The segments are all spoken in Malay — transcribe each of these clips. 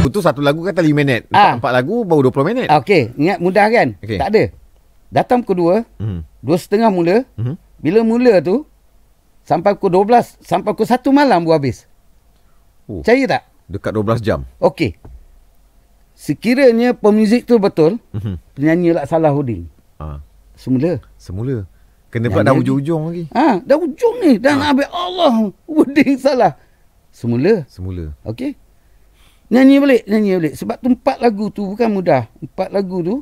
Itu satu lagu kata 5 minit. Empat lagu baru 20 minit. Okey, ingat mudah kan? Tak ada. Datang pukul 2, 2:30 mula. Bila mula tu sampai pukul 12, sampai pukul 1 malam baru habis. Percaya tak? Dekat 12 jam. Okey. Sekiranya pemuzik tu betul, penyanyi lah Salahuddin. Semula. Kena pula dah ujung-ujung lagi. Dah ujung ni. Dan habis Allah Huddin salah. Semula. Okey. Nyanyi balik. Sebab tu 4 lagu tu bukan mudah. 4 lagu tu,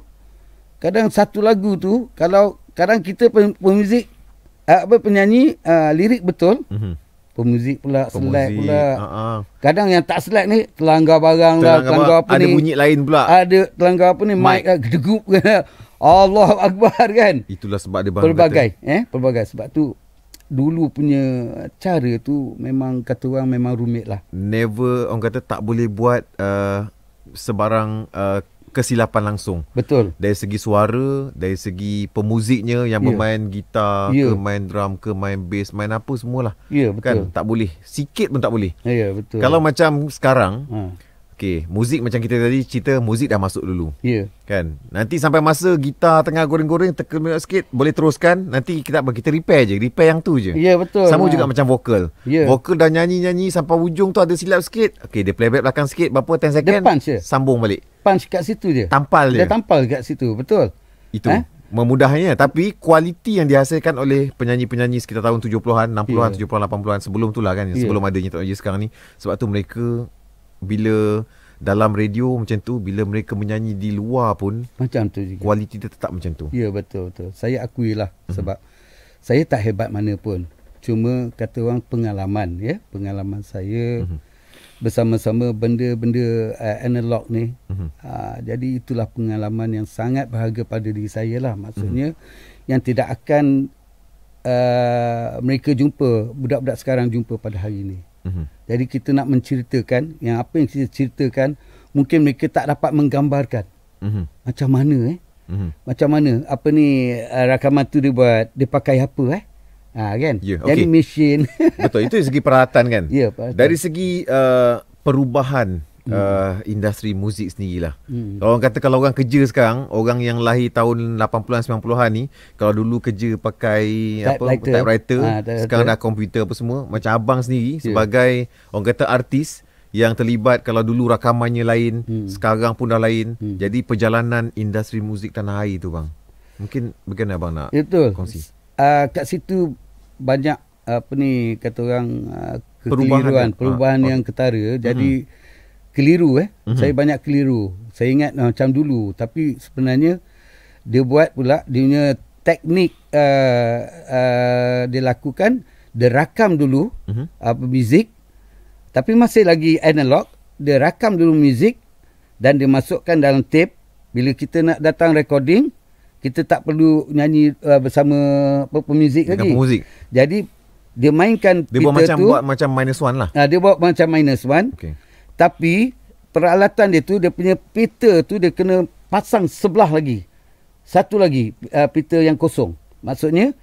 kadang satu lagu tu, kalau kadang kita pemuzik, penyanyi lirik betul, pemuzik pula select pula. Kadang yang tak select ni terlanggar barang lah, terlanggar apa ada ni. Ada bunyi lain pula. Ada terlanggar apa ni, mic gedegup kan. Allah Akbar kan. Itulah sebab dia pelbagai sebab tu dulu punya cara tu memang kata orang memang rumit lah. Never, orang kata tak boleh buat sebarang kesilapan langsung. Betul. Dari segi suara, dari segi pemuziknya yang bermain gitar, ke main drum, ke main bass, main apa semualah. Ya, betul. Kan tak boleh. Sikit pun tak boleh. Ya, betul. Kalau macam sekarang, muzik macam kita tadi cerita, muzik dah masuk dulu. Ya. Kan? Nanti sampai masa gitar tengah goreng-goreng, tekan sikit, boleh teruskan. Nanti kita repair je. Repair yang tu je. Ya, betul. Sama juga macam vokal. Ya. Vokal dah nyanyi-nyanyi sampai ujung tu ada silap sikit. Dia playback belakang sikit, berapa 10 second. Dia punch je. Sambung balik. Punch kat situ je. Tampal je. Dia tampal kat situ. Betul. Itu. Memudahnya. Tapi kualiti yang dihasilkan oleh penyanyi-penyanyi sekitar tahun 70-an, 60-an, 70-an, 80-an. Sebelum tu lah kan. Sebelum adanya teknologi sekarang ni. Sebab tu mereka bila dalam radio macam tu, bila mereka menyanyi di luar pun macam tu juga, kualiti dia tetap macam tu. Ya, betul. Saya akuilah. Sebab saya tak hebat mana pun, cuma kata orang pengalaman saya bersama-sama benda-benda analog ni. Jadi itulah pengalaman yang sangat berharga pada diri saya lah. Maksudnya yang tidak akan mereka jumpa, budak-budak sekarang jumpa pada hari ini. Jadi kita nak menceritakan yang apa yang kita ceritakan, mungkin mereka tak dapat menggambarkan macam mana macam mana apa ni rakaman tu dia buat, dia pakai apa kan. Jadi mesin. Betul, itu dari segi peralatan kan. Peralatan. Dari segi perubahan industri muzik sendirilah. Orang kata kalau orang kerja sekarang, orang yang lahir tahun 80-an 90-an ni, kalau dulu kerja pakai typewriter, sekarang dah komputer apa semua. Macam abang sendiri sebagai orang kata artis yang terlibat, kalau dulu rakamannya lain, sekarang pun dah lain. Jadi perjalanan industri muzik tanah air tu bang, mungkin bagaimana abang nak kongsi? Kat situ banyak apa ni kata orang perubahan yang ketara. Jadi keliru saya banyak keliru. Saya ingat macam dulu, tapi sebenarnya dia buat pula dia punya teknik dia lakukan, dia rakam dulu muzik, tapi masih lagi analog. Dia rakam dulu muzik dan dia masukkan dalam tape. Bila kita nak datang recording, kita tak perlu nyanyi bersama pemuzik lagi. Jadi dia mainkan, dia buat macam minus one lah. Dia buat macam minus one. Tapi peralatan dia tu, dia punya pita tu dia kena pasang sebelah lagi. Satu lagi pita yang kosong. Maksudnya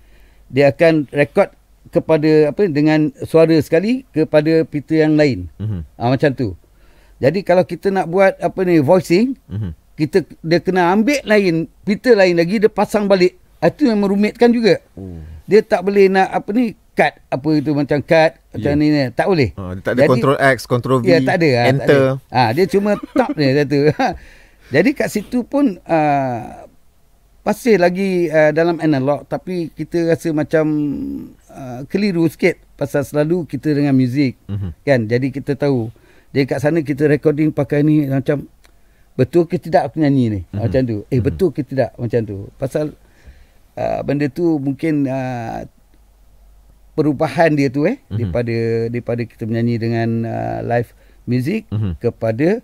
dia akan rekod kepada dengan suara sekali kepada pita yang lain. Macam tu. Jadi kalau kita nak buat voicing, dia kena ambil pita lain lagi, dia pasang balik. Itu yang merumitkan juga. Dia tak boleh nak cut macam cut macam ni tak boleh. Dia tak ada control X, control V, tak ada, enter. Tak ada. Dia cuma top dia satu. Jadi kat situ pun masih lagi dalam analog, tapi kita rasa macam keliru sikit pasal selalu kita dengan muzik kan. Jadi kita tahu dia kat sana kita recording pakai ni macam betul ke tidak aku nyanyi ni, macam tu. Betul ke tidak, macam tu. Pasal benda tu mungkin perubahan dia tu daripada kita menyanyi dengan live music kepada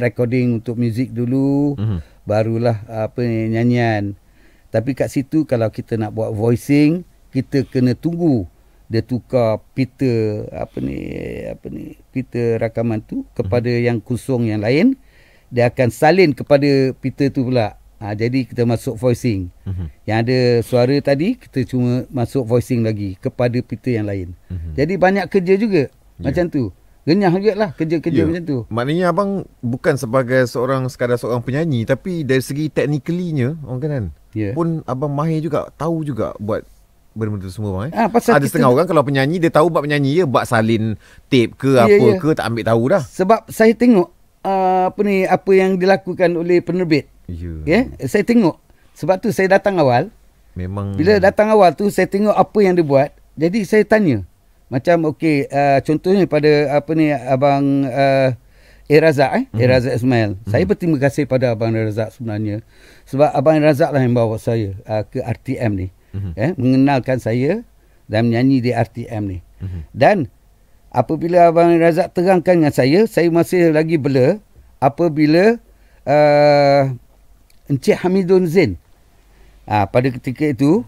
recording untuk music dulu, barulah nyanyian. Tapi kat situ kalau kita nak buat voicing, kita kena tunggu dia tukar pita pita rakaman tu kepada yang kosong yang lain, dia akan salin kepada pita tu pula. Jadi kita masuk voicing. Yang ada suara tadi, kita cuma masuk voicing lagi kepada pita yang lain. Jadi banyak kerja juga macam tu. Genyah juga lah kerja-kerja macam tu. Maknanya abang bukan sebagai sekadar seorang penyanyi, tapi dari segi technically-nya orang pun abang mahir juga, tahu juga buat benda-benda semua bang. Ada setengah orang kalau penyanyi dia tahu buat penyanyi, buat salin tape ke ke tak ambil tahu dah. Sebab saya tengok apa yang dilakukan oleh penerbit. Saya tengok. Sebab tu saya datang awal. Memang bila datang awal tu saya tengok apa yang dia buat. Jadi saya tanya. Macam contohnya pada abang Razak Razak Ismail. Saya berterima kasih pada abang Razak sebenarnya. Sebab abang Razak lah yang bawa saya ke RTM ni. Mengenalkan saya dan menyanyi di RTM ni. Dan apabila abang Razak terangkan dengan saya masih lagi blur apabila Encik Hamidun Zain pada ketika itu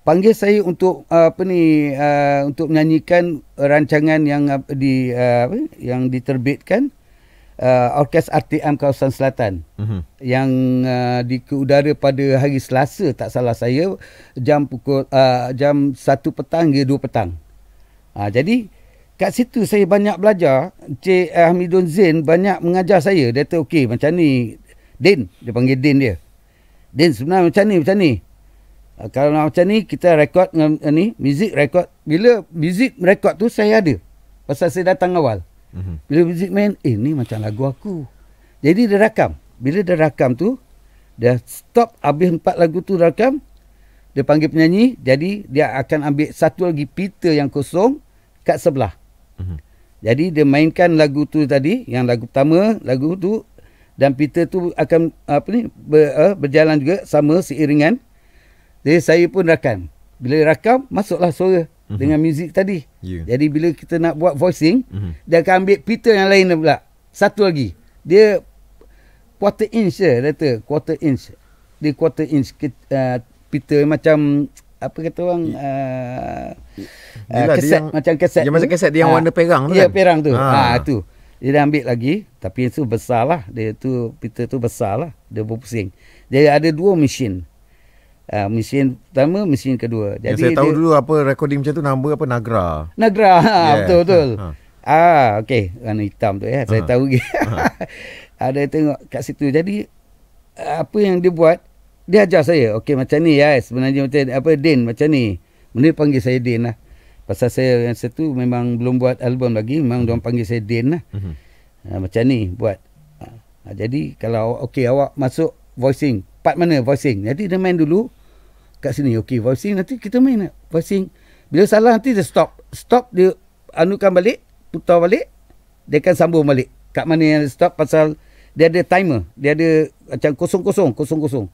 panggil saya untuk untuk menyanyikan rancangan yang yang diterbitkan Orkes RTM Kawasan Selatan yang dikeudara pada hari Selasa tak salah saya jam 1 petang hingga 2 petang. Jadi kat situ saya banyak belajar. Encik Hamidun Zain banyak mengajar saya. Dia kata okey macam ni Din, dia panggil Din dia. Din sebenarnya macam ni. Kalau nak macam ni kita rekod dengan music rekod. Bila music rekod tu saya ada. Pasal saya datang awal. Bila music main, ni macam lagu aku. Jadi dia rakam. Bila dia rakam tu, dia stop habis 4 lagu tu rakam. Dia panggil penyanyi, jadi dia akan ambil satu lagi pita yang kosong kat sebelah. Jadi dia mainkan lagu tu tadi, yang lagu pertama, lagu tu dan pita tu akan berjalan juga sama seiringan. Jadi saya pun rakam. Bila rakam, masuklah suara dengan muzik tadi. Jadi bila kita nak buat voicing, dia akan ambil pita yang lain pula. Satu lagi. Dia quarter inch je, dia kata. Quarter inch. Dia quarter inch pita macam apa kata orang keset, macam keset. Dia macam keset dia yang warna perang tu kan? Ya, perang tu. Tu. Dia dah ambil lagi, tapi itu besar lah. Dia tu, pita tu besar lah. Dia berpusing. Dia ada 2 mesin. Mesin pertama, mesin kedua. Jadi yang saya tahu dulu apa recording macam tu nama apa Nagra. Betul. Okey, warna hitam tu ya. Saya tahu. Ada tengok kat situ. Jadi apa yang dia buat, dia ajar saya. Okey macam ni ya. Sebenarnya macam Din macam ni. Dia panggil saya Din lah. Pasal saya yang satu memang belum buat album lagi, memang diorang panggil saya Din lah. Macam ni buat. Jadi kalau okey awak masuk voicing, part mana voicing? Jadi dia main dulu kat sini. Okey voicing, nanti kita main voicing. Bila salah nanti dia stop dia anukan balik, putar balik, dia akan sambung balik kat mana yang stop. Pasal dia ada timer, dia ada macam 00.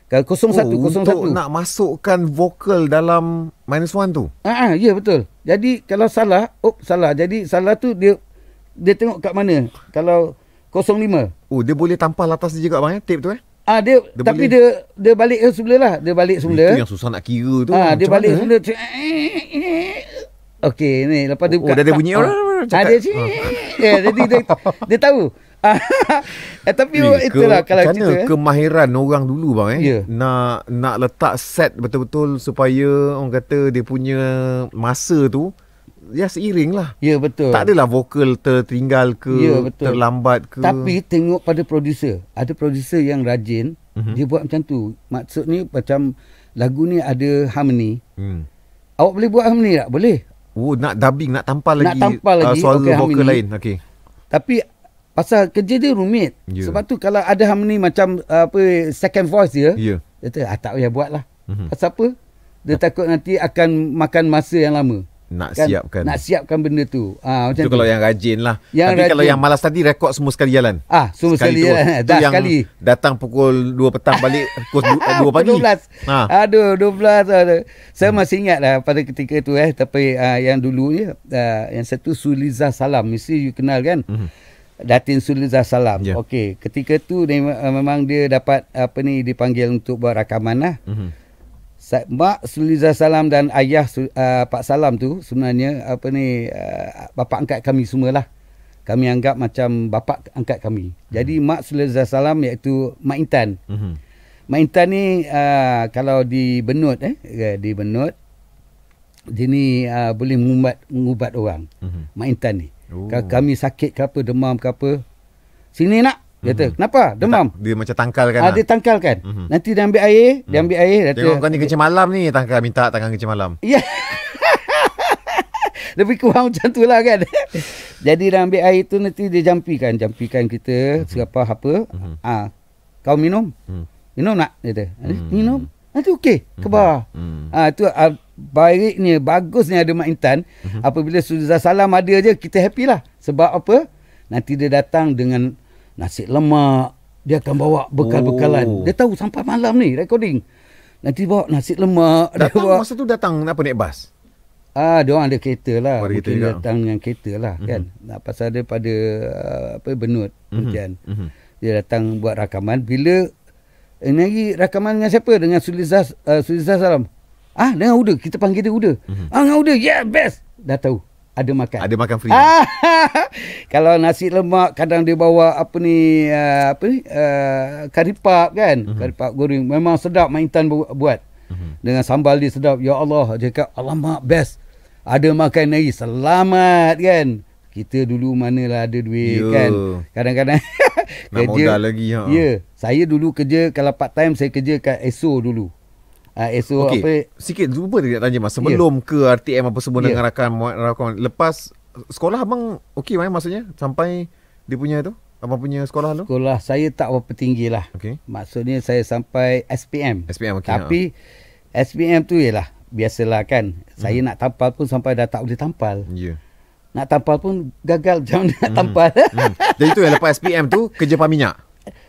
Kalau 01 untuk nak masukkan vokal dalam -1 tu. Ya betul. Jadi kalau salah, salah. Jadi salah tu dia tengok kat mana. Kalau 05. Dia boleh tampal atas dia juga bang tape tu dia tapi boleh. dia balik semula lah. Dia balik semula. Itu yang susah nak kira tu. Dia balik semula. Okey ni lepas dia buka. Dia ada bunyi jadi dia tahu. Tapi itulah kalau cerita kemahiran orang dulu bang nak letak set betul-betul supaya orang kata dia punya masa tu seiring lah. Ya betul. Tak adalah vokal tertinggal ke terlambat ke. Tapi tengok pada producer. Ada producer yang rajin, dia buat macam tu. Maksudnya macam lagu ni ada harmony. Awak boleh buat harmony tak? Boleh. Nak dubbing, nak tampal lagi suara vokal lain. Okey. Tapi pasal kerja dia rumit. Sebab tu kalau ada harmony macam second voice dia, dia kata tak payah buat lah. Pasal apa? Dia takut nanti akan makan masa yang lama. Nak kan? siapkan. Nak siapkan benda tu. Macam itu tu. kalau yang rajin lah. Yang Tapi rajin. kalau yang malas tadi, rekod semua sekali jalan. Semua sekali jalan. Dah yang sekali. Datang pukul 2 petang balik pukul 2 pagi. 12. Aduh, 12. Saya masih ingat lah pada ketika tu tapi yang dulu ni yang satu Suliza Salam, mesti you kenal kan? Datin Suliza Salam. Yeah. Okey, ketika tu memang dia dapat dipanggil untuk buat rakaman lah. Mak Suliza Salam dan ayah Pak Salam tu sebenarnya bapa angkat kami semualah. Kami anggap macam bapa angkat kami. Jadi Mak Suliza Salam iaitu Mak Intan. Mak Intan ni kalau di Benut di Benut dia ni boleh mengubat orang. Mak Intan ni. Kalau kami sakit ke apa, demam ke apa, sini nak. Dia kata, kenapa? Demam. Dia macam tangkalkan. Dia tangkalkan. Nanti dia ambil air, dia ambil air. Tengok kau ni kencing malam ni, minta tangan kencing malam. Ya. Lebih kurang macam tu lah kan. Jadi dia ambil air tu, nanti dia jampikan kita siapa apa. Kau minum? Minum nak? Dia kata. Minum? Nanti okey, ke bawah. Itu baiknya, bagusnya ada Mak Intan. Apabila Suliza Salam ada je, kita happy lah. Sebab apa? Nanti dia datang dengan nasi lemak. Dia akan bawa bekal-bekalan. Dia tahu sampai malam ni recording. Nanti bawa nasi lemak. Masa tu datang apa, naik bas? Dia orang ada kereta lah. Mungkin datang dengan kereta lah kan. Pasal dia pada Benut. Hujan. Dia datang buat rakaman. Bila ini lagi rakaman dengan siapa? Dengan Suliza Salam. Dengan Uda. Kita panggil dia Uda. Dengan Uda. Yeah, best. Dah tahu. Ada makan. Ada makan free. Kalau nasi lemak kadang dia bawa kari pap kan. Kari pap goreng. Memang sedap Mak Intan buat. Dengan sambal dia sedap. Ya Allah. Dia cakap, alamak best. Ada makan lagi. Selamat kan. Kita dulu manalah ada duit kan. Kadang-kadang nak modal lagi. Ya. Saya dulu kerja, kalau part time saya kerja kat ESO dulu. ESO sikit lupa dia tanya mas, sebelum ke RTM apa semua dengan rakan lepas sekolah abang okey maksudnya sampai dia punya tu, abang punya sekolah tu? Sekolah saya tak berapa tinggi lah. Maksudnya saya sampai SPM. Tapi SPM tu ialah biasalah kan. Saya nak tampal pun sampai dah tak boleh tampal. Nak tampal pun gagal macam nak tampal. Jadi tu yang lepas SPM tu kerja paminyak?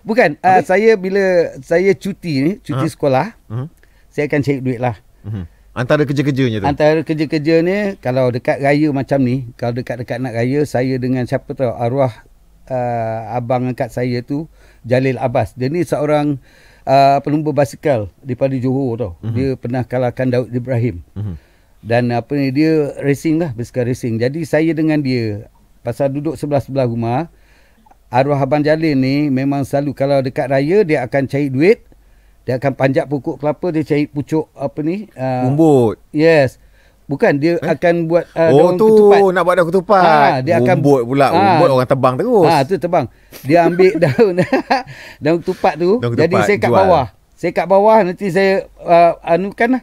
Bukan. Saya bila saya cuti sekolah, saya akan cari duit lah. Antara kerja-kerjanya tu? Antara kerja-kerja ni, kalau dekat raya macam ni, kalau dekat-dekat nak raya, saya dengan siapa tahu, arwah abang angkat saya tu, Jalil Abbas. Dia ni seorang pelumba basikal daripada Johor tau. Dia pernah kalahkan Daud Ibrahim. Dan dia racing lah, basikal racing. Jadi saya dengan dia, pasal duduk sebelah-sebelah rumah, arwah abang Jalil ni memang selalu kalau dekat raya, dia akan cari duit. Dia akan panjat pokok kelapa, dia cari pucuk umbut. Yes. Bukan, dia akan buat daun ketupat. Nak buat daun ketupat. Dia akan umbut pula. Umbut orang tebang terus. Tu tebang. Dia ambil daun ketupat tu. Jadi saya kat bawah. Saya kat bawah, nanti saya anukan lah.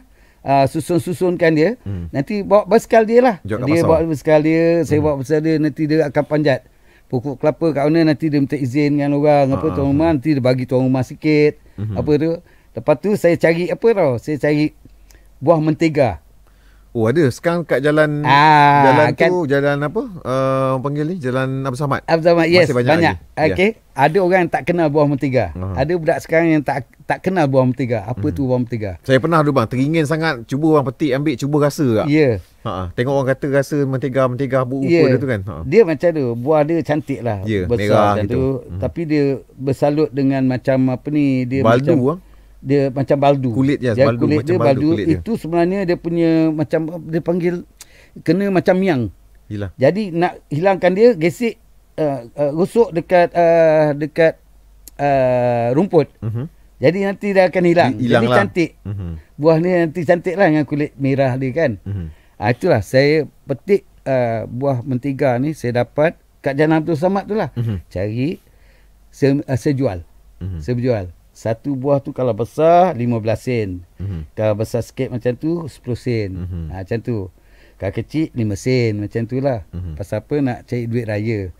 Susun-susunkan dia. Nanti bawa basikal dia lah. Dia bawa basikal dia, saya bawa basikal dia, nanti dia akan panjat pokok kelapa kat mana, nanti dia minta izin dengan orang tuan rumah, nanti dia bagi tuan rumah sikit. Lepas tu saya cari saya cari buah mentega. Ada sekarang kat jalan jalan apa orang panggil ni, jalan Abdul Samad. Yes, banyak. Okey. Ada orang yang tak kenal buah mentega. Ada budak sekarang yang tak kenal buah mentega. Apa tu buah mentega? Saya pernah dulu bang, teringin sangat cuba orang petik, ambil cuba rasa tak? Ya. Tengok orang kata rasa mentega rupa dia tu kan. Dia macam tu, buah dia cantik lah, besar macam tu. Tapi dia bersalut dengan macam dia baldu macam dia macam baldu. Kulit dia, baldu, kulit dia baldu. Kulit itu sebenarnya dia punya macam dia panggil kena macam miang. Jadi nak hilangkan dia, gesik rusuk dekat rumput. Jadi nanti dia akan hilang. Jadi cantik. Buah ni nanti cantik lah dengan kulit merah dia kan. Itulah saya petik buah mentega ni, saya dapat kat Jalan Abdul Samad tu lah. Cari, saya jual. Saya jual. Satu buah tu kalau besar 15 sen. Kalau besar sikit macam tu 10 sen. Macam tu. Kalau kecil 5 sen. Macam tu lah. Pasal apa, nak cari duit raya.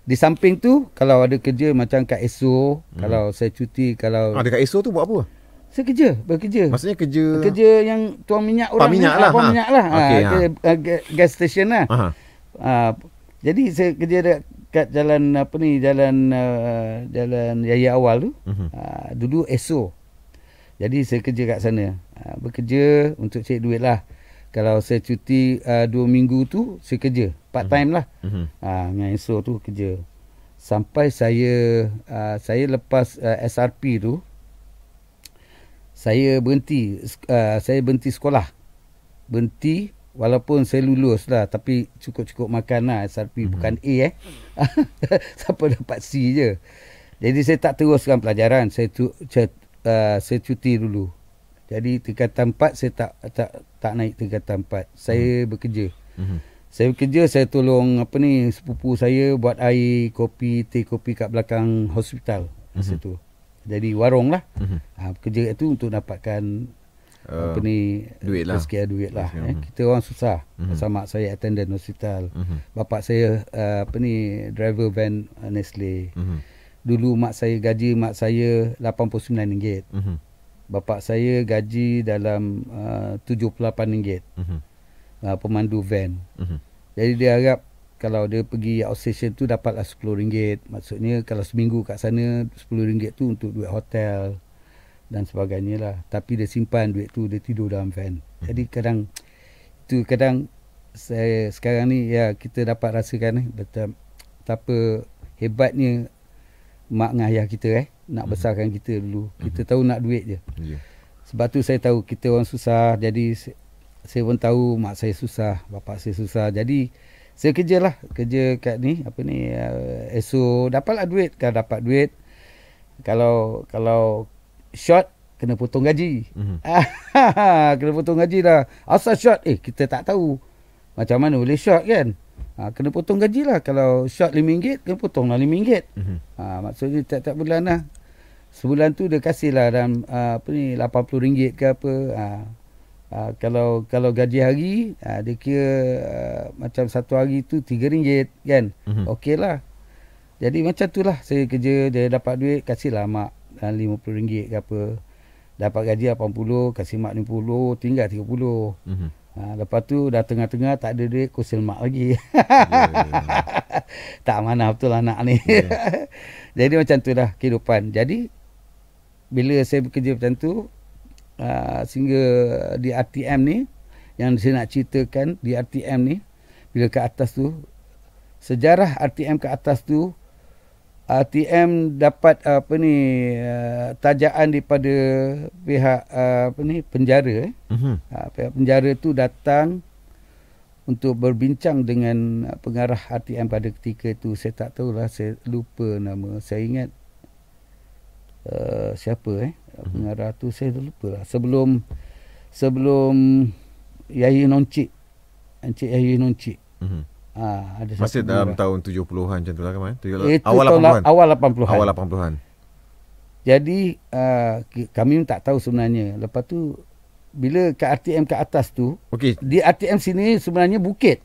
Di samping tu, kalau ada kerja macam kat ESO, kalau saya cuti, kalau dekat ESO tu buat apa? Saya bekerja. Maksudnya kerja? Kerja yang tuang minyak orang. Minyak lah. Tuang minyak lah. Okay, gas station lah. Jadi saya kerja dekat jalan jalan Yaya Awal tu. Dulu ESO. Jadi saya kerja kat sana. Bekerja untuk cari duit lah. Kalau saya cuti 2 minggu tu, saya kerja. Part time lah. Dengan ESO tu kerja. Sampai saya lepas SRP tu, saya berhenti sekolah. Berhenti walaupun saya lulus lah, tapi cukup-cukup makan lah SRP. Bukan A sampai dapat C je. Jadi saya tak teruskan pelajaran. Saya cuti dulu. Jadi tingkatan 4 saya tak naik tingkatan 4. Saya bekerja. Saya bekerja, saya tolong sepupu saya buat air, teh kopi kat belakang hospital situ. Jadi warung lah. Bekerja itu untuk dapatkan duit lah. Duit lah. Kita orang susah. Sama mak saya attendant hospital. Bapak saya driver van Nestle. Dulu gaji mak saya RM89. Bapak saya gaji dalam RM78. Pemandu van. Jadi dia harap kalau dia pergi outstation tu dapatlah RM10. Maksudnya kalau seminggu kat sana RM10 tu untuk duit hotel dan sebagainya lah. Tapi dia simpan duit tu, dia tidur dalam van. Jadi kadang saya sekarang ni kita dapat rasakan betapa hebatnya mak dengan ayah kita nak besarkan kita dulu. Kita tahu nak duit je. Sebab tu saya tahu kita orang susah. Jadi saya pun tahu mak saya susah, bapak saya susah. Jadi saya kerja kat ESO, dapatlah duit. Kalau dapat duit, kalau short kena potong gaji. Kena potong gaji dah. Asal short kita tak tahu macam mana boleh short kan. Kena potong gaji lah. Kalau short RM5, kena potong lah RM5. Maksudnya tiap-tiap bulan lah. Sebulan tu dia kasih lah dalam RM80 ke apa. Kalau gaji hari, dia kira macam satu hari tu RM3 kan. Okey lah. Jadi macam tu lah saya kerja. Dia dapat duit, kasih lah mak RM50 ke apa. Dapat gaji RM80, kasih mak RM50, tinggal RM30. Lepas tu dah tengah-tengah tak ada duit, kusil mak lagi. Tak mana betul anak ni. Jadi macam tu lah kehidupan. Jadi bila saya bekerja macam tu, sehingga di RTM ni, yang saya nak ceritakan di RTM ni, bila ke atas tu, sejarah RTM ke atas tu, RTM dapat tajaan daripada pihak penjara. Pihak penjara tu datang untuk berbincang dengan pengarah RTM pada ketika itu. Saya tak tahulah, saya lupa nama. Saya ingat siapa pengarah tu, saya lupa lah. Sebelum Yahya Noncik, Encik Yahya Noncik. Ada masih dalam tahun 70-an macam tu lah kan? Awal 80-an. Awal 80-an. Jadi kami tak tahu sebenarnya. Lepas tu bila ke RTM ke atas tu, di RTM sini sebenarnya bukit.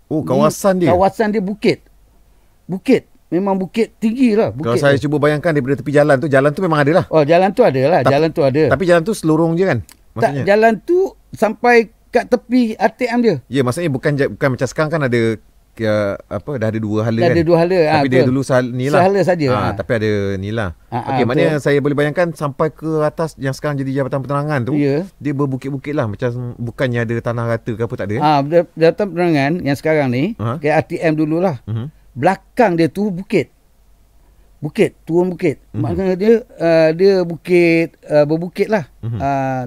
Kawasan dia. Kawasan dia bukit. Memang bukit tinggi lah. Kalau saya cuba bayangkan daripada tepi jalan tu memang ada lah. Jalan tu ada lah. Jalan tu ada. Tapi jalan tu selorong je kan? Maksudnya? Tak, jalan tu sampai kat tepi RTM dia. Ya, maksudnya bukan macam sekarang kan ada dah ada 2 hala kan. Dah ada 2 hala. Tapi dia dulu ni lah. Sehala saja. Tapi ada ni lah. Maknanya saya boleh bayangkan sampai ke atas yang sekarang jadi Jabatan Penerangan tu, dia berbukit-bukit lah. Macam bukannya ada tanah rata ke apa, tak ada. Jabatan Penerangan yang sekarang ni, kayak RTM dululah. Belakang dia tu bukit. Turun bukit. Maknanya dia bukit, berbukit lah.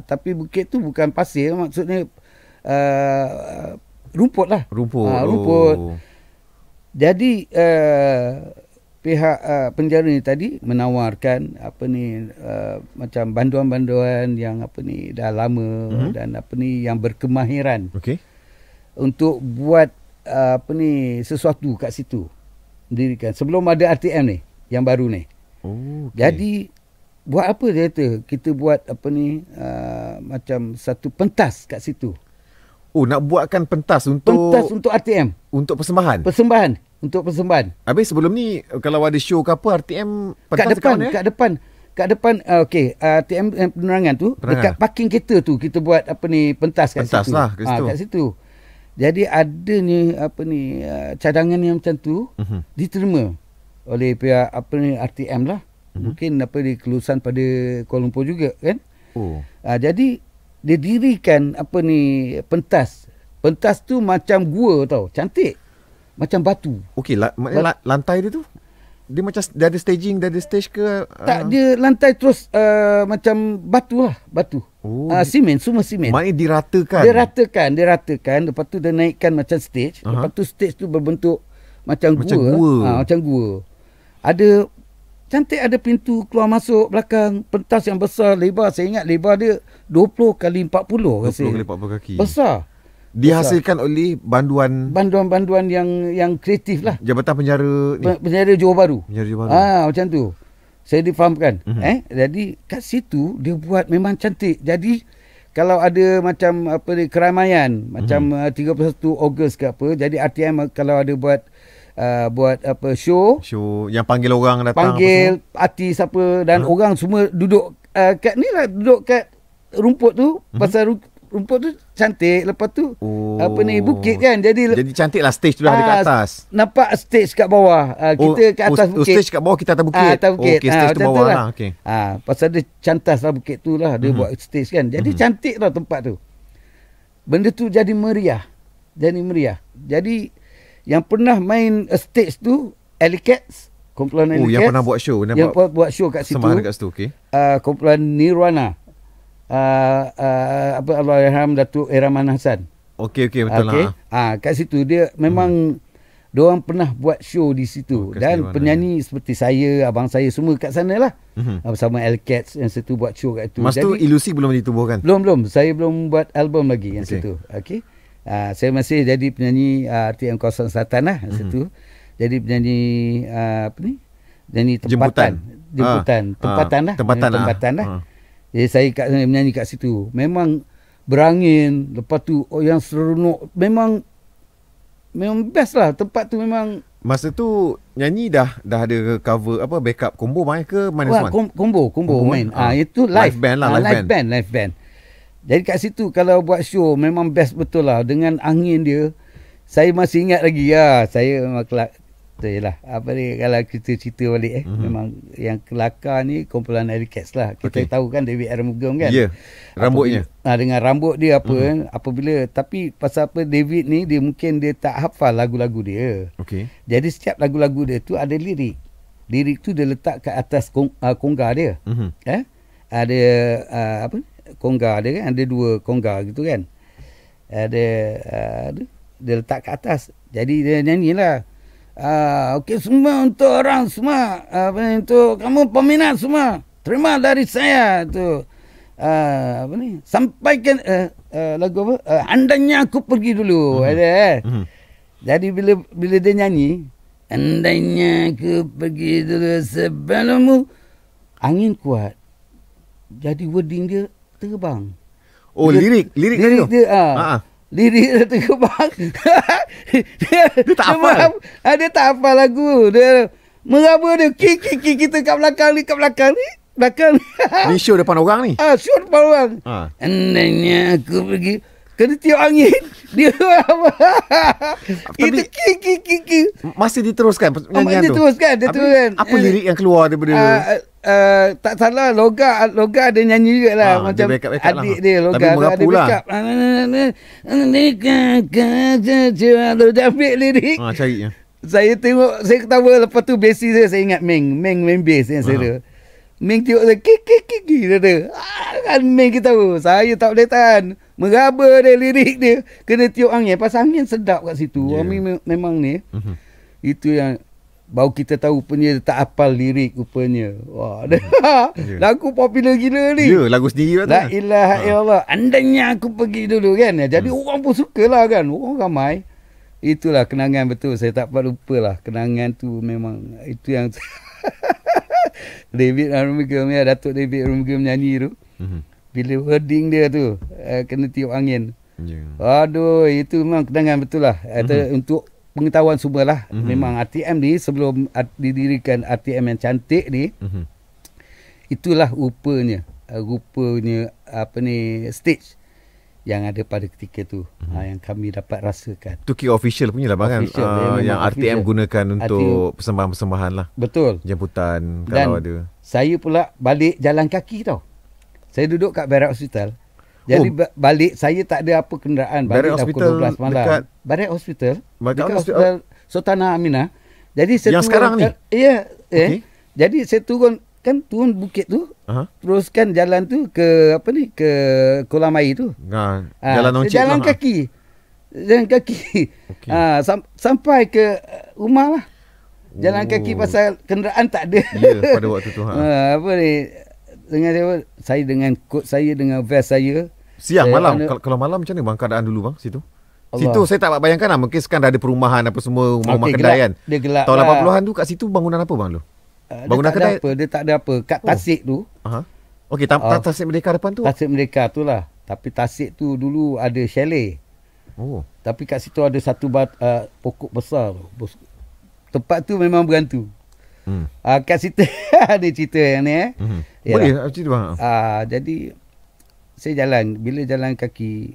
Tapi bukit tu bukan pasir, maksudnya rumput lah. Rumput. Jadi pihak penjara ni tadi menawarkan macam banduan-banduan yang dah lama dan yang berkemahiran untuk buat sesuatu kat situ. Dirikan sebelum ada RTM ni yang baru ni. Jadi buat apa dia kata? Kita buat macam satu pentas kat situ. Nak buatkan pentas untuk RTM. Untuk persembahan. Untuk persembahan. Habis sebelum ni kalau ada show ke apa, RTM pentas kat depan. kat depan RTM penerangan tu, dekat parking kereta tu kita buat pentas kat situ. Lah, kat situ. Jadi adanya cadangan yang macam tu diterima oleh pihak RTM lah. Mungkin dikelusan pada Kuala Lumpur juga kan. Jadi dia dirikan pentas. Pentas tu macam gua tau, cantik. Macam batu. Okey, lantai dia tu dia macam dia ada staging, dia ada stage ke? Tak, dia lantai terus macam batu lah, batu. Simen, semua simen. Maknanya diratakan. Dia ratakan, lepas tu dia naikkan macam stage. Lepas tu stage tu berbentuk macam gua. Macam gua. Ada cantik, ada pintu keluar masuk belakang, pentas yang besar, lebar. Saya ingat lebar dia 20 kali 40 20 kali 40 kaki. Besar. Dihasilkan oleh banduan yang kreatif lah. Jabatan Penjara Johor Bahru. Macam tu. Saya difahamkan. Jadi kat situ dia buat memang cantik. Jadi kalau ada macam keramaian, macam 31 Ogos ke apa, jadi RTM kalau ada buat show yang panggil orang datang, panggil artis apa, dan orang semua duduk kat ni lah, duduk kat rumput tu. Pasal rumput tu cantik. Lepas tu bukit kan, jadi cantik lah stage tu dah dekat atas. Nampak stage kat bawah. Kita kat atas bukit. Stage kat bawah, kita atas bukit. Atas bukit. Stage tu bawah lah. Pasal dia cantas lah bukit tu lah. Dia buat stage kan. Jadi cantik lah tempat tu. Benda tu jadi meriah. Jadi yang pernah main stage tu Alleycats, kumpulan Alleycats. Yang pernah buat show. Yang buat show kat situ. Sembang dekat situ. Kumpulan Nirwana. Allahyarham Datuk Eraman Hassan. Okey betul lah. Kat situ dia memang diorang pernah buat show di situ. Dan penyanyi seperti saya, abang saya semua kat sana lah. Bersama Alleycats yang situ buat show kat situ. Masa tu Ilusi belum ditubuhkan? Belum. Saya belum buat album lagi yang situ. Saya masih jadi penyanyi RTM Kawasan Selatan lah situ. Jadi penyanyi penyanyi tempatan. Tempatan lah. Jadi saya menyanyi kat situ. Memang berangin. Lepas tu yang seronok. Memang best lah. Tempat tu memang. Masa tu nyanyi dah ada cover backup combo main ke mana semua? Combo main. Itu live band lah. Live band. Jadi kat situ kalau buat show memang best betul lah. Dengan angin dia. Saya masih ingat lagi saya memang itulah kalau kita cerita balik memang yang kelakar ni kumpulan Alleycats lah. Kita tahu kan David Arumugam kan. Rambutnya. Dengan rambut dia apabila tapi pasal David ni dia mungkin dia tak hafal lagu-lagu dia. Jadi setiap lagu-lagu dia tu ada lirik. Lirik tu dia letak kat atas konggar dia. Ada konggar dia kan, ada 2 konggar gitu kan. Dia letak kat atas. Jadi dia nyanyilah. Okey, semua untuk orang semua, untuk kamu peminat semua, terima dari saya tu. Sampaikan lagu andainya aku pergi dulu. Jadi bila dia nyanyi, andainya aku pergi dulu sebelummu, angin kuat. Jadi wording dia terbang. Lirik dia. Lirik dia terbang. dia tak hafal. Dia tak hafal lagu. Dia meraba dia. Kita kat belakang ni. Belakang ni. Ni show depan orang ni. Show depan orang. Andainya aku pergi. Kena tiup angin. Dia apa? Itu masih diteruskan nyanyian tu. Diteruskan. Apa lirik yang keluar daripada tak salah Loga ada nyanyi juga lah. Macam adik dia Loga. Tapi merapu lah. Dia ambil lirik. Carinya. Saya tengok, saya ketawa. Lepas tu bassist saya ingat Meng main bass yang saya. Meng tengok saya kiki kan Meng ketawa. Saya tak boleh tahan. Meraba dia lirik dia. Kena tiup angin. Pasal angin sedap kat situ. Memang ni. Itu yang baru kita tahu punya tak hafal lirik rupanya. Wah, lagu popular gila ni. Lagu sendiri lah. La ilaha illallah. Andainya aku pergi dulu kan. Jadi orang pun sukalah kan. Orang ramai. Itulah kenangan betul. Saya tak dapat lupa lah. Kenangan tu memang itu yang David Arumugam ya, Datuk David Arumugam nyanyi tu. Bila wording dia tu kena tiup angin. Aduh, itu memang kenangan betul lah. Untuk pengetahuan semua lah. Memang RTM ni sebelum didirikan RTM yang cantik ni, itulah rupanya stage yang ada pada ketika tu, yang kami dapat rasakan. Tu kira official punya lah bang, yang RTM gunakan untuk persembahan-persembahan lah. Betul. Jemputan Dan kalau ada. Saya pula balik jalan kaki tau. Saya duduk kat Barrack Hospital. Jadi balik saya tak ada apa kenderaan. Balik dah pukul 12 malam. Dekat Barrack Hospital. Dekat Hospital Sultanah Aminah. Jadi saya yang sekarang ni? Ya. Okay. Jadi saya turun bukit tu, teruskan jalan tu ke kolam air tu. Jalan Oncit jalan kaki. Jalan kaki. Okay. Sampai ke rumah lah. Jalan kaki pasal kenderaan tak ada. Ya, pada waktu tu. Saya dengan kot saya, dengan vest saya. Siang, malam. Kalau malam macam mana bang keadaan dulu bang situ? Allah. Situ saya tak bayangkan lah. Mungkin sekarang dah ada perumahan apa semua, rumah kedai kan. Dia gelap. Tahun 80-an tu kat situ bangunan apa bang lu? Bangunan kedai? Dia tak ada apa. Kat Tasik tu. Okey, Tasik Merdeka depan tu? Tasik Merdeka tu lah. Tapi Tasik tu dulu ada chalet. Tapi kat situ ada satu pokok besar tu. Tempat tu memang berhantu. Kat situ ada cerita yang ni. Boleh cerita bang? Jadi saya jalan. Bila jalan kaki,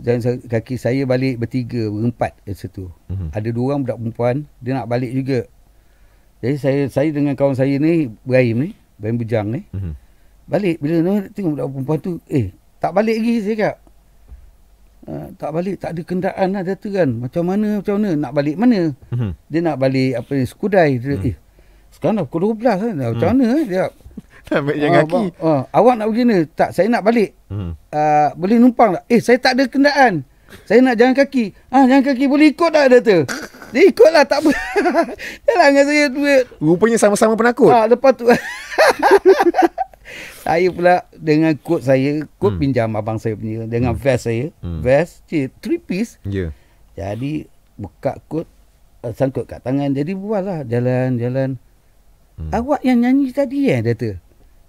jalan kaki saya balik berempat kat situ. Ada 2 orang budak perempuan. Dia nak balik juga. Jadi saya dengan kawan saya ni, Ibrahim Bujang ni, balik. Bila tengok budak perempuan tu, tak balik lagi saya kata. Tak balik, tak ada kenderaan lah dia tu kan. Macam mana nak balik mana? Dia nak balik Skudai. Dia, sekarang dah pukul 12 kan. Macam mana dia? Tak ambil jalan kaki. Awak nak pergi ni? Tak, saya nak balik. Boleh numpang tak? Saya tak ada kenderaan. Saya nak jalan kaki. Jalan kaki boleh ikut tak dia tu? Dia ikut lah, tak apa. Jalan dengan saya duit. Rupanya sama-sama penakut. Lepas tu saya pula dengan kot saya, kot pinjam abang saya punya, dengan vest saya. Vest 3 piece. Jadi buka kot, sangkut kat tangan. Jadi buat lah jalan. Awak yang nyanyi tadi dia tu.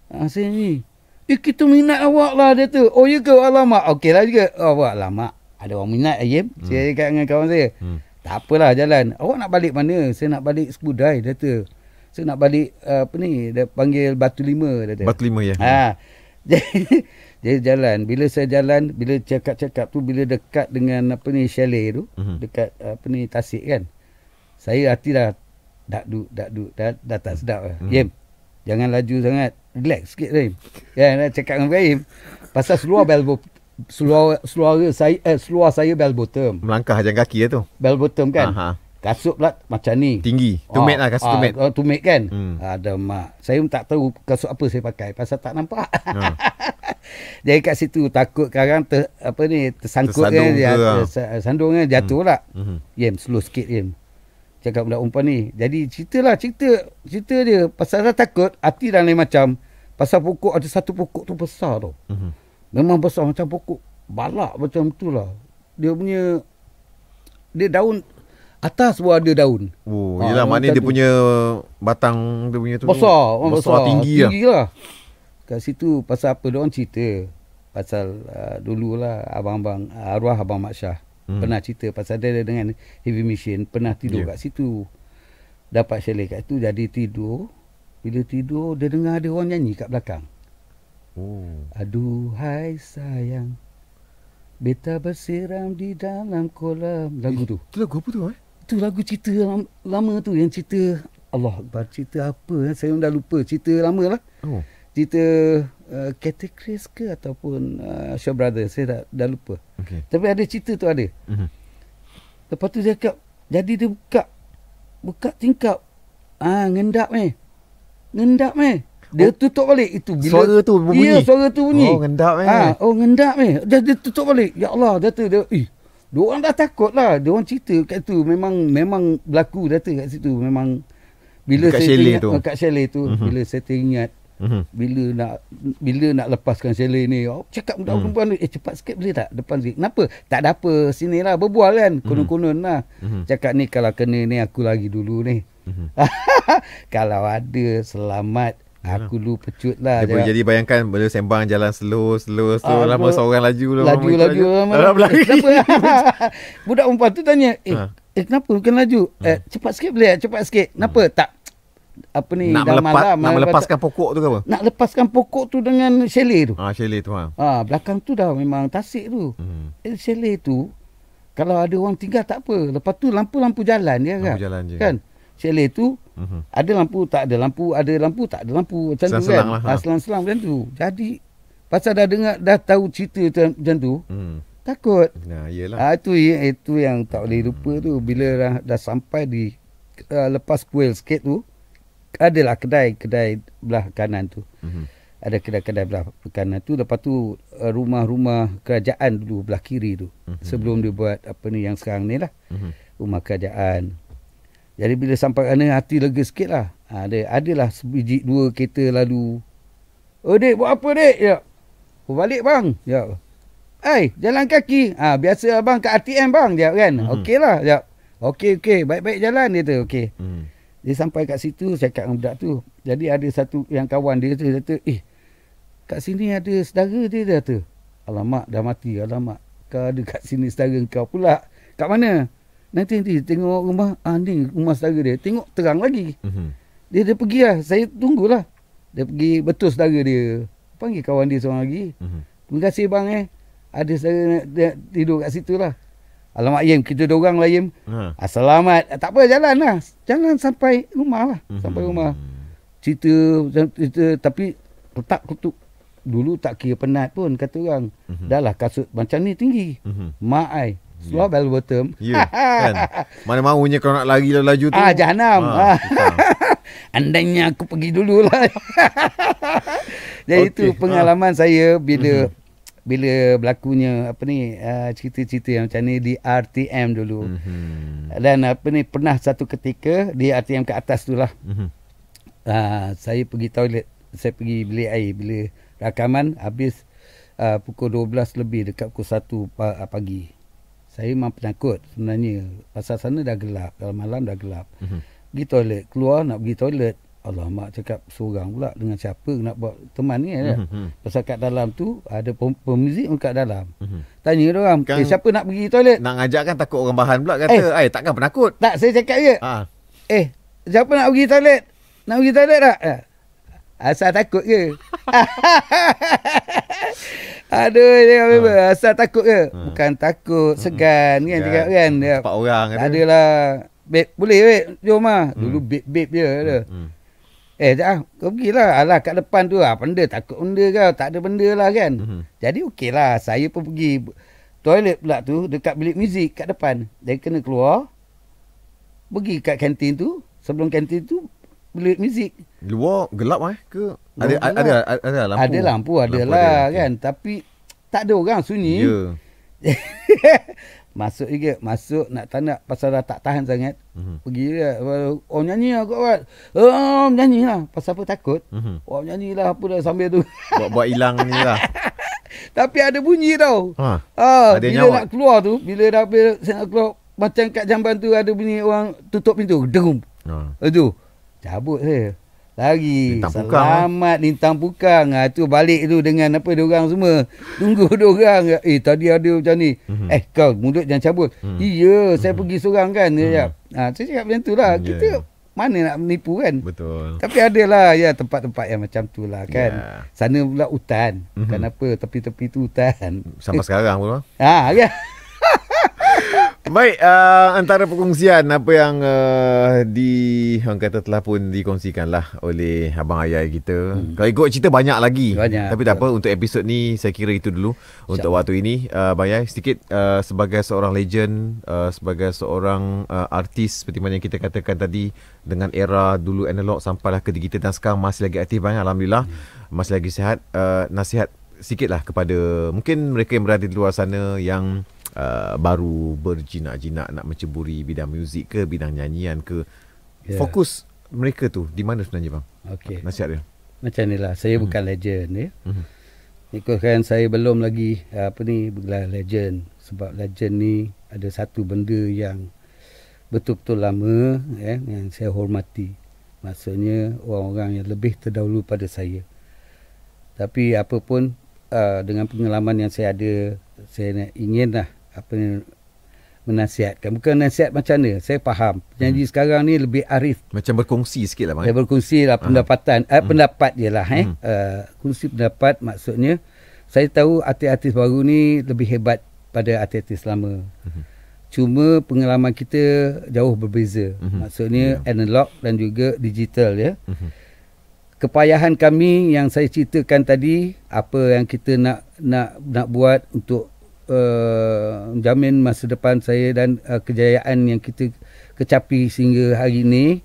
Saya ni. Kita minat awak lah dia tu. Oh ya ke? Alamak. Okey lah juga. Awak alamak. Ada orang minat Ayim. Saya cakap dengan kawan saya. Tak apalah jalan. Awak nak balik mana? Saya nak balik Skudai dia tu. Saya nak balik dia panggil Batu Lima dia tu. Batu Lima ya. Jadi jalan. Bila saya jalan, bila cakap-cakap tu, bila dekat dengan chalet tu, dekat Tasik kan. Saya hati dah dah tak sedap lah. Yem, jangan laju sangat. Relax sikit Rahim. Nak cakap dengan Rahim pasal seluar saya bell bottom. Melangkah jalan kaki tu. Bell bottom kan. Kasut pula macam ni. Tinggi. Tumit lah kasut tumit. Tumit kan. Ada mak. Saya tak tahu kasut apa saya pakai pasal tak nampak. Jadi kat situ takut sekarang tersangkut kan. Sandung kan jatuh lah. Yem, slow sikit Yem. Cakap budak umpan ni. Jadi cerita dia pasal dah takut, hati dah lain macam. Pasal pokok, ada satu pokok tu besar tau. Memang besar macam pokok balak macam tu lah. Dia daun atas pun ada daun. Yelah maknanya dia punya batang dia punya tu besar tinggi lah. Kat situ pasal apa dia orang cerita. Pasal dululah abang-abang arwah abang Mak Syah pernah cerita pasal dia dengan heavy machine pernah tidur kat situ. Dapat chalet kat situ, jadi tidur. Bila tidur dia dengar ada orang nyanyi kat belakang. Aduhai sayang, beta bersiram di dalam kolam. Lagu tu. Itu lagu apa tu? Itu lagu cerita lama tu, yang cerita Allah Akbar, cerita apa? Saya dah lupa, cerita lama lah. Cerita Cathy Chris ke ataupun Shaw Brothers, saya dah lupa. Tapi ada cerita tu ada. Lepas tu dia cakap, jadi dia buka tingkap. Ngendap dia tutup balik itu bila suara tu bunyi. Ya, suara tu bunyi. Ngendap ngendap dia tutup balik. Ya Allah, dia orang dah takut lah. Dia orang cerita kat tu memang berlaku data kat situ. Memang bila kat saya chalet teringat kat chalet tu, bila saya teringat bila nak lepaskan chalet ni, cakap budak perempuan ni, cepat sikit boleh tak depan sikit. Kenapa? Tak ada apa, sini lah berbual kan. Konon-konon lah. Cakap ni kalau kena ni aku lagi dulu ni. Kalau ada selamat, aku dulu pecut lah. Jadi bayangkan bila sembang jalan slow lama seorang laju kenapa? Budak perempuan tu tanya, kenapa bukan laju? Cepat sikit boleh? Cepat sikit. Kenapa? Tak. apa ni dah malam nak melepaskan pokok tu ke apa? Nak lepaskan pokok tu dengan chalet tu. Chalet tu belakang tu dah memang tasik tu. Chalet tu kalau ada orang tinggal tak apa. Lepas tu lampu jalan dia kan. Jalan je. Kan? Chalet tu ada lampu, tak ada lampu, ada lampu, tak ada lampu macam tu kan. Selang-selang macam tu. Jadi pasal dah tahu cerita macam tu, takut. Yalah. Itu yang tak boleh lupa tu. Bila dah sampai di lepas kuil sikit tu, adalah kedai belah kanan tu. Ada kedai belah kanan tu. Lepas tu rumah-rumah kerajaan dulu belah kiri tu. Sebelum dia buat apa ni yang sekarang ni lah. Rumah kerajaan. Jadi bila sampai sana hati lega sikit lah. Adalah sebiji 2 kereta lalu. Oh dek, buat apa dek? Ya. Balik bang. Ya. Jalan kaki. Biasa abang kat ATM bang. Ya kan. Okey lah. Ya. Okey. Baik-baik jalan dia tu. Okey. Dia sampai kat situ, saya cakap dengan budak tu. Jadi ada satu yang kawan dia tu, dia kata, kat sini ada saudara dia kata. Alamak, dah mati. Alamak, kau ada kat sini saudara kau pula. Kat mana? Nanti tengok rumah, ni rumah saudara dia. Tengok terang lagi. Dia pergi lah. Saya tunggulah. Dia pergi betul saudara dia. Panggil kawan dia seorang lagi. Terima kasih bang ada saudara tidur kat situ lah. Alamak Yim, kita dorang lah Yim. Selamat. Tak apa, jalan lah. Jalan sampai rumah lah. Sampai rumah. Cerita, tapi letak kutuk. Dulu tak kira penat pun, kata orang. Dah lah kasut macam ni tinggi. Mak I. Slow bell bottom. Kan? Mana maunya kalau nak lari laju tu. Jahanam. Andainya aku pergi dulu lah. Jadi itu pengalaman saya bila berlakunya cerita-cerita yang macam ni di RTM dulu. Dan pernah satu ketika di RTM ke atas tu lah. Saya pergi toilet, saya pergi bilik air bila rakaman habis pukul 12 lebih dekat pukul 1 pagi. Saya memang penakut sebenarnya. Pasal sana dah gelap, dalam malam dah gelap. Pergi toilet, keluar nak pergi toilet. Alamak, cakap seorang pula dengan siapa nak buat teman ni. Pasal kat dalam tu ada pemuzik kat dalam. Tanya dia orang, siapa nak pergi toilet? Nak ngajak kan takut orang bahan pula kata, takkan penakut. Tak, saya cakap je. Siapa nak pergi toilet? Nak pergi toilet tak? Asal takut ke? Aduh, asal takut ke? Bukan takut, segan kan cakap kan. 4 orang kata. Adalah, babe, boleh babe, jom lah. Dulu babe je ada. Kau pergilah. Alah kat depan tu benda takut benda kau. Tak ada benda lah kan. Jadi okey lah. Saya pun pergi toilet pula tu dekat bilik muzik kat depan. Dia kena keluar. Pergi kat kantin tu. Sebelum kantin tu bilik muzik. Luar gelap ke? Ada lampu. Ada lampu adalah kan. Tapi tak ada orang, sunyi. Masuk juga. Masuk nak tanda pasal dah tak tahan sangat. Pergi dia. Nyanyi lah kau buat. Nyanyi lah. Pasal apa takut. Nyanyi lah apa dah sambil tu. Buat hilang ni lah. Tapi ada bunyi tau. Bila nak keluar tu. Bila saya nak keluar. Macam kat jamban tu ada bunyi orang tutup pintu. Degum. Itu. Cabut saya. Lari. Selamat lintang pukang. Tu balik tu dengan diorang semua. Tunggu diorang. Tadi ada macam ni. Kau mulut jangan cabut. Iya, saya pergi seorang kan. Saya cakap macam tu lah. Kita mana nak menipu kan. Betul. Tapi adalah tempat-tempat yang macam tu lah kan. Sana pula hutan. Kenapa tepi-tepi tu hutan. Sampai sekarang pun. Ya. Baik, antara perkongsian apa yang orang kata telah pun dikongsikan lah oleh abang ayah kita. Kalau ikut cerita banyak lagi. Tapi tak apa, untuk episod ni saya kira itu dulu untuk waktu ini. Abang ayah sedikit sebagai seorang legend, sebagai seorang artis seperti mana yang kita katakan tadi, dengan era dulu analog sampailah ke digital dan sekarang masih lagi aktif banyak, alhamdulillah, masih lagi sihat. Nasihat sikit lah kepada mungkin mereka yang berada di luar sana yang baru berjinak-jinak nak menceburi bidang muzik ke, bidang nyanyian ke. Fokus mereka tu di mana sebenarnya bang? Nasihat dia. Macam ni lah, saya bukan legend ya. Ikutkan saya belum lagi bergelar legend. Sebab legend ni ada satu benda yang betul-betul lama yang saya hormati. Maksudnya orang-orang yang lebih terdahulu pada saya. Tapi apa pun dengan pengalaman yang saya ada, saya inginlah menasihatkan. Bukan nasihat macam mana, saya faham. Penyanyi sekarang ni lebih arif. Macam berkongsi sikit lah, bang. Berkongsi lah pendapat je lah. Kongsi pendapat, maksudnya saya tahu artis-artis baru ni lebih hebat pada artis-artis lama. Cuma pengalaman kita jauh berbeza. Maksudnya analog dan juga digital, ya. Kepayahan kami yang saya ceritakan tadi, apa yang kita nak buat untuk menjamin masa depan saya dan kejayaan yang kita kecapi sehingga hari ini,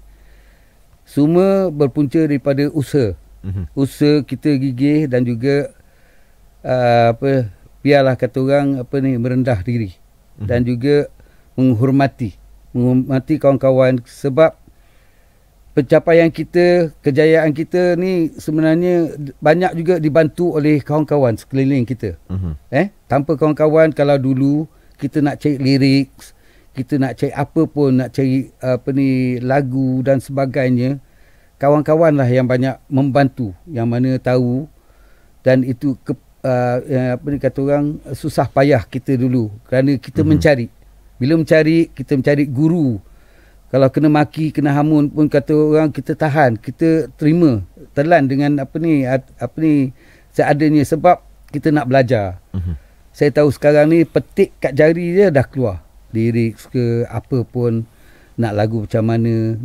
semua berpunca daripada usaha. Usaha kita gigih dan juga biarlah kata orang merendah diri dan juga menghormati kawan-kawan, sebab pencapaian kita, kejayaan kita ni sebenarnya banyak juga dibantu oleh kawan-kawan sekeliling kita. Tanpa kawan-kawan, kalau dulu kita nak cari lirik, kita nak cari apa pun, nak cari lagu dan sebagainya, kawan-kawan lah yang banyak membantu, yang mana tahu, dan itu kata orang, susah payah kita dulu kerana kita mencari. Bila mencari, kita mencari guru. Kalau kena maki, kena hamun pun kata orang, kita tahan, kita terima, telan dengan seadanya, sebab kita nak belajar. Saya tahu sekarang ni petik kat jari je dah keluar lirik ke apa pun, nak lagu macam mana,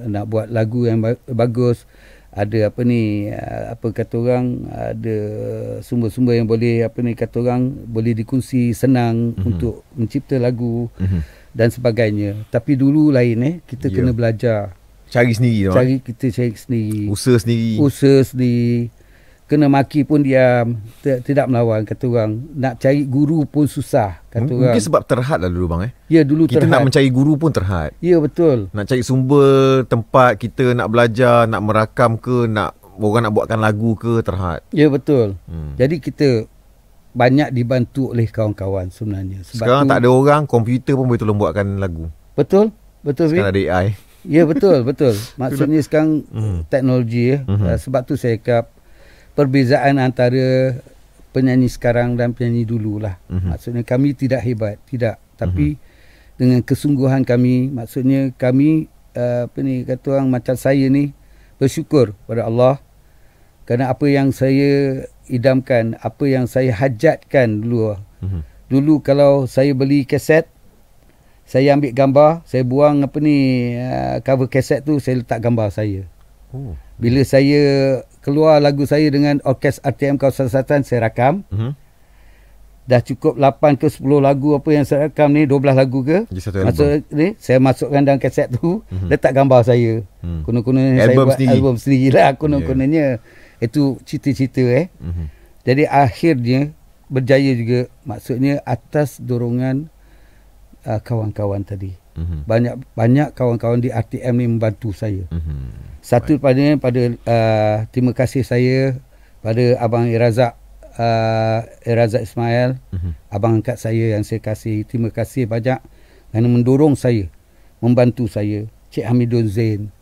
nak buat lagu yang bagus, ada kata orang, ada sumber-sumber yang boleh boleh dikongsi senang untuk mencipta lagu dan sebagainya. Tapi dulu lain, kita kena belajar, cari sendiri, kita cari sendiri, usaha sendiri. Kena maki pun diam, tidak melawan, kata orang. Nak cari guru pun susah, kata orang. Mungkin sebab terhad lah dulu, bang. Ya, dulu kita terhad. Nak mencari guru pun terhad. Ya, betul. Nak cari sumber tempat kita nak belajar, nak merakam ke, nak orang nak buatkan lagu ke, terhad. Ya, betul. Jadi kita banyak dibantu oleh kawan-kawan sebenarnya. Sebab sekarang tak ada orang, komputer pun boleh tolong buatkan lagu. Betul. Sekarang ada AI. Ya, betul. Maksudnya sekarang teknologi, sebab tu saya cakap perbezaan antara penyanyi sekarang dan penyanyi dulu lah. Maksudnya kami tidak hebat, tidak. Tapi dengan kesungguhan kami, maksudnya kami kata orang macam saya ni bersyukur pada Allah kerana apa yang saya idamkan, apa yang saya hajatkan dulu. Dulu kalau saya beli kaset, saya ambil gambar, saya buang cover kaset tu, saya letak gambar saya. Bila saya keluar lagu saya dengan Orkes RTM Kawasan Selatan, saya rakam. Dah cukup 8 ke 10 lagu apa yang saya rakam ni, 12 lagu ke. Saya masukkan dalam kaset tu, letak gambar saya. Konon-kononnya saya buat album sendiri lah. Konon-kononnya itu cita-cita. Jadi akhirnya berjaya juga, maksudnya atas dorongan kawan-kawan tadi. Banyak kawan-kawan di RTM ni membantu saya. Satu pada terima kasih saya pada Abang Irazak Ismail, abang angkat saya yang saya kasih. Terima kasih banyak kerana mendorong saya, membantu saya. Cik Hamidun Zain,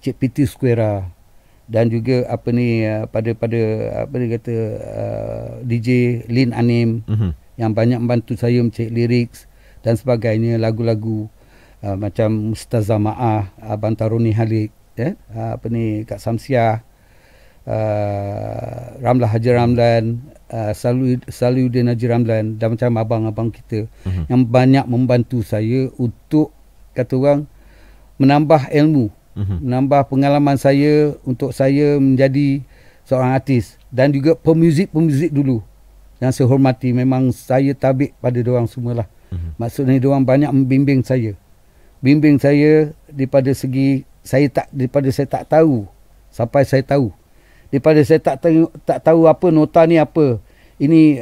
Cik Piti Squera, dan juga DJ Lin Anim yang banyak membantu saya mencari lirik dan sebagainya, lagu-lagu macam Mustazah Ma'ah, Abang Taruni Halik, Kak Samsiah, Ramlah Haji Ramlan, Saluddin Haji Ramlan, dan macam abang-abang kita yang banyak membantu saya untuk kata orang menambah ilmu, menambah pengalaman saya untuk saya menjadi seorang artis, dan juga pemuzik dulu yang saya hormati. Memang saya tabik pada diorang semualah. Maksudnya diorang banyak membimbing saya. Bimbing saya daripada segi daripada saya tak tahu sampai saya tahu. Daripada saya tak tahu apa nota ni apa. Ini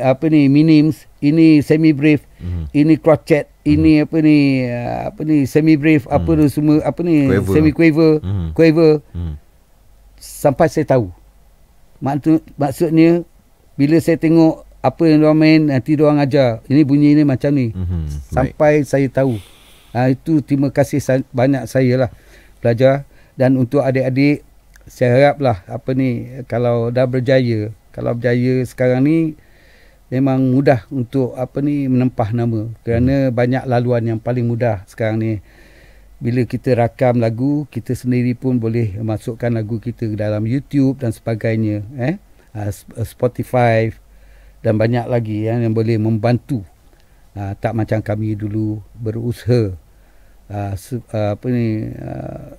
minims, ini semi brief, ini crotchet, ini semi brief, semua semi quaver. Sampai saya tahu. Maksudnya bila saya tengok apa yang diorang main, nanti diorang ajar, ini bunyi ni macam ni. Sampai saya tahu. Itu terima kasih banyak saya lah belajar. Dan untuk adik-adik, saya haraplah kalau dah berjaya, sekarang ni memang mudah untuk menempah nama, kerana banyak laluan yang paling mudah sekarang ni. Bila kita rakam lagu, kita sendiri pun boleh masukkan lagu kita ke dalam YouTube dan sebagainya, Spotify dan banyak lagi yang boleh membantu. Tak macam kami dulu berusaha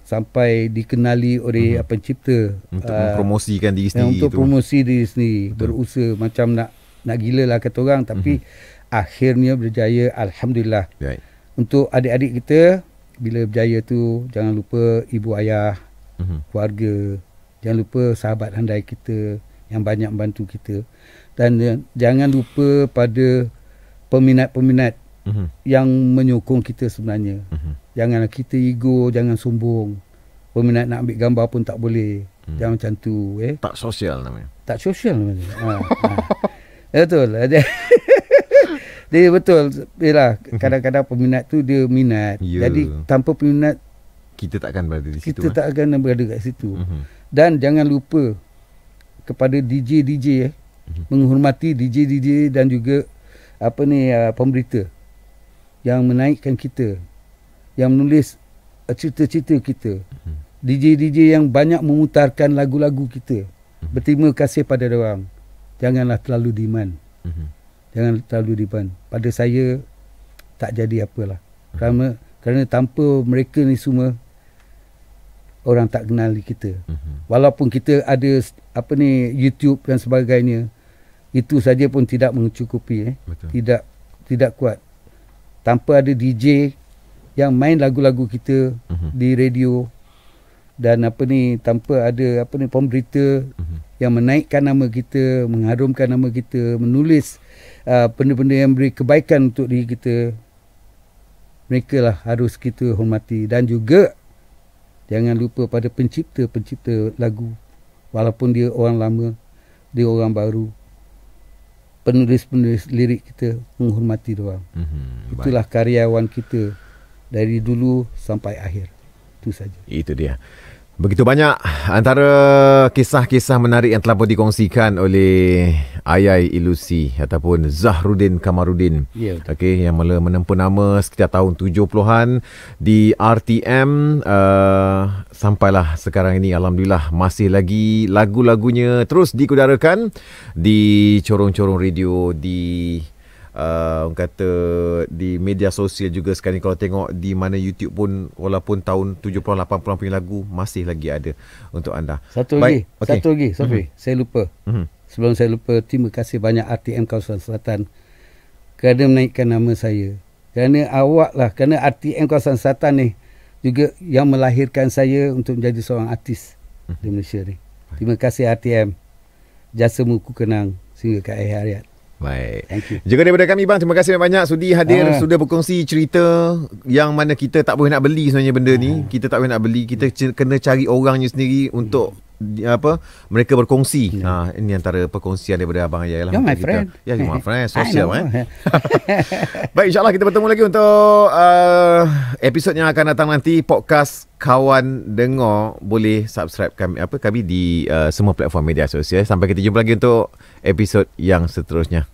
sampai dikenali oleh pencipta untuk mempromosikan diri sendiri, untuk promosi diri sendiri. Betul. Berusaha macam nak gila lah kata orang, tapi akhirnya berjaya, alhamdulillah. Right. Untuk adik-adik kita, bila berjaya tu, jangan lupa ibu ayah, keluarga, jangan lupa sahabat handai kita yang banyak membantu kita, dan jangan lupa pada peminat-peminat yang menyokong kita sebenarnya. Janganlah kita ego, jangan sombong. Peminat nak ambil gambar pun tak boleh. Jangan macam tu. Tak sosial namanya. Tak sosial namanya. Betul. Dia betul. Yalah, kadang-kadang peminat tu dia minat. Jadi tanpa peminat, kita takkan berada di situ. Kita tak akan berada kat situ. Dan jangan lupa kepada DJ-DJ, menghormati DJ-DJ dan juga pemberita yang menaikkan kita, yang menulis cerita-cerita kita, DJ-DJ yang banyak memutarkan lagu-lagu kita. Berterima kasih pada diorang. Janganlah terlalu demand. Jangan terlalu demand. Pada saya tak jadi apalah. Kerana tanpa mereka ni semua, orang tak kenali kita. Walaupun kita ada YouTube dan sebagainya, itu saja pun tidak mencukupi. Tidak kuat. Tanpa ada DJ yang main lagu-lagu kita di radio, dan tanpa ada pemberita yang menaikkan nama kita, mengharumkan nama kita, menulis benda-benda yang beri kebaikan untuk diri kita, mereka lah harus kita hormati. Dan juga jangan lupa pada pencipta-pencipta lagu, walaupun dia orang lama, dia orang baru, penulis-penulis lirik kita, menghormati diorang. Itulah karyawan kita dari dulu sampai akhir. Itu saja. Itu dia. Begitu banyak antara kisah-kisah menarik yang telah pun dikongsikan oleh Ayai Ilusi ataupun Zahruddin Kamarudin. Okey, yang mula menempuh nama sekitar tahun 70-an di RTM, sampailah sekarang ini alhamdulillah masih lagi lagu-lagunya terus dikudarakan di corong-corong radio, di orang kata di media sosial juga. Sekarang ni kalau tengok di mana YouTube pun, walaupun tahun 70-an 80-an punya lagu masih lagi ada untuk anda. Satu lagi, Sofi, saya lupa. Sebelum saya lupa, terima kasih banyak RTM Kawasan Selatan kerana menaikkan nama saya. Kerana kerana RTM Kawasan Selatan ni juga yang melahirkan saya untuk menjadi seorang artis di Malaysia ni. Terima kasih RTM. Jasamu ku kenang sehingga ke akhir hayat. Baik. Juga daripada kami bang, terima kasih banyak sudi hadir, sudah berkongsi cerita yang mana kita tak boleh nak beli sebenarnya benda ni. Kita tak boleh nak beli, kita kena cari orangnya sendiri untuk mereka berkongsi. Ini antara perkongsian daripada abang Ayai lah. You're my friend. Ya, you're my friend. Sosial Baik, insyaAllah kita bertemu lagi untuk episod yang akan datang nanti. Podcast Kawan Dengar, boleh subscribe kami di semua platform media sosial. Sampai kita jumpa lagi untuk episod yang seterusnya.